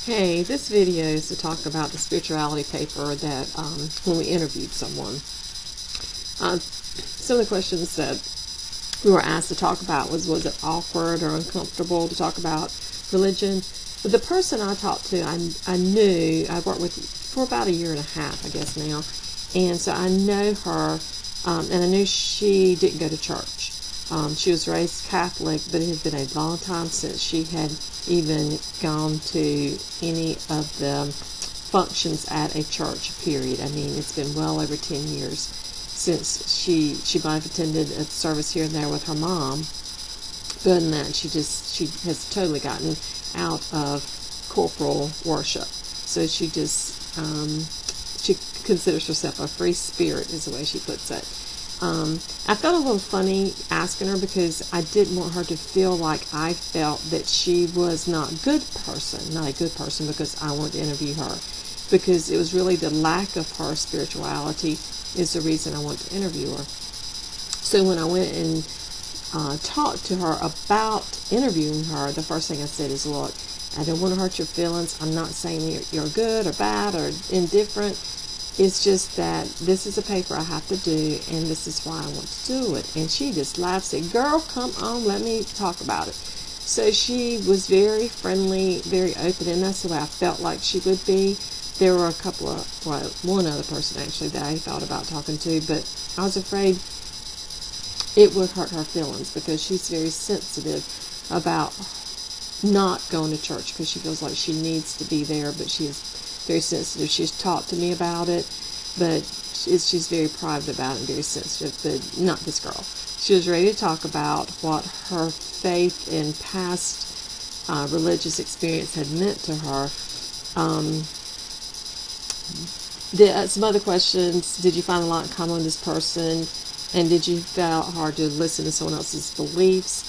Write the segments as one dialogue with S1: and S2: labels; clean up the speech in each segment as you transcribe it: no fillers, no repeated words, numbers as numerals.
S1: Hey, this video is to talk about the spirituality paper that when we interviewed someone. Some of the questions that we were asked to talk about was it awkward or uncomfortable to talk about religion? But the person I talked to, I knew, I worked with for about 1.5 years, I guess now, and so I know her, and I knew she didn't go to church. She was raised Catholic, but it had been a long time since she had even gone to any of the functions at a church, period. I mean, it's been well over 10 years since she might have attended a service here and there with her mom. But other than that, she has totally gotten out of corporal worship. So she considers herself a free spirit, is the way she puts it. I felt a little funny asking her because I didn't want her to feel like I felt that she was not a good person because I wanted to interview her, because it was really the lack of her spirituality is the reason I wanted to interview her. So when I went and talked to her about interviewing her, the first thing I said is, look, I don't want to hurt your feelings. I'm not saying you're good or bad or indifferent. It's just that this is a paper I have to do, and this is why I want to do it. And she just laughed and said, girl, come on, let me talk about it. So she was very friendly, very open, and that's the way I felt like she would be. There were one other person actually that I thought about talking to, but I was afraid it would hurt her feelings because she's very sensitive about not going to church because she feels like she needs to be there, but she is very sensitive. She's talked to me about it, but she's very private about it and very sensitive, but not this girl. She was ready to talk about what her faith and past religious experience had meant to her. Some other questions: did you find a lot in common with this person? And did you feel hard to listen to someone else's beliefs?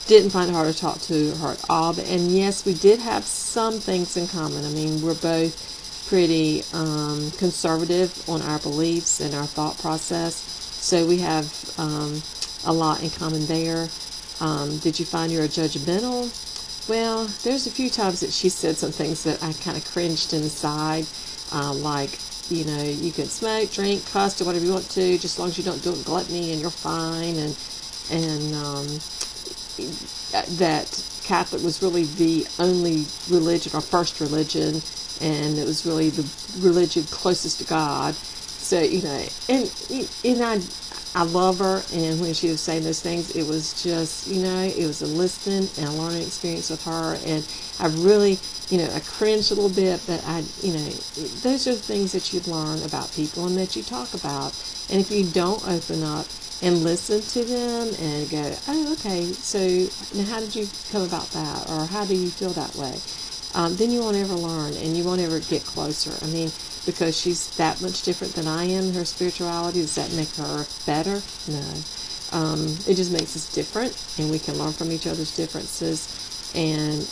S1: Didn't find it hard to talk to her at all. And yes, we did have some things in common. I mean, we're both pretty conservative on our beliefs and our thought process. So we have a lot in common there. Did you find you're judgmental? Well, there's a few times that she said some things that I kind of cringed inside, like, you know, you can smoke, drink, cuss, do whatever you want to, just as long as you don't do it gluttony and you're fine, and that Catholic was really the only religion, or first religion, and it was really the religion closest to God. So, you know, and I love her, and when she was saying those things, it was just, you know, it was a listening and a learning experience with her, and I really, you know, I cringed a little bit, but those are the things that you learn about people and that you talk about. And if you don't open up and listen to them and go, oh, okay, so now how did you come about that? Or how do you feel that way? Then you won't ever learn, and you won't ever get closer. I mean, because she's that much different than I am, her spirituality, does that make her better? No. It just makes us different, and we can learn from each other's differences and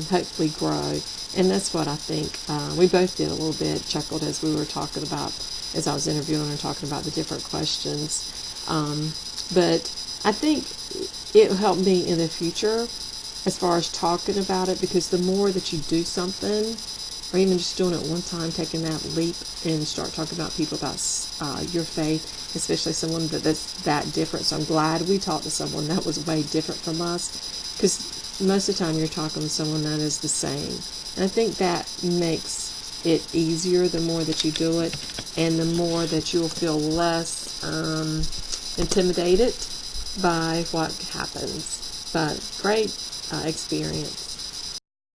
S1: hopefully grow. And that's what I think we both did a little bit, chuckled as we were talking about, as I was interviewing her, talking about the different questions. But I think it will help me in the future as far as talking about it, because the more that you do something, or even just doing it one time, taking that leap and start talking about people about your faith, especially someone that's that different. So I'm glad we talked to someone that was way different from us, because most of the time you're talking to someone that is the same. And I think that makes it easier the more that you do it, and the more that you'll feel less intimidated by what happens. But great experience.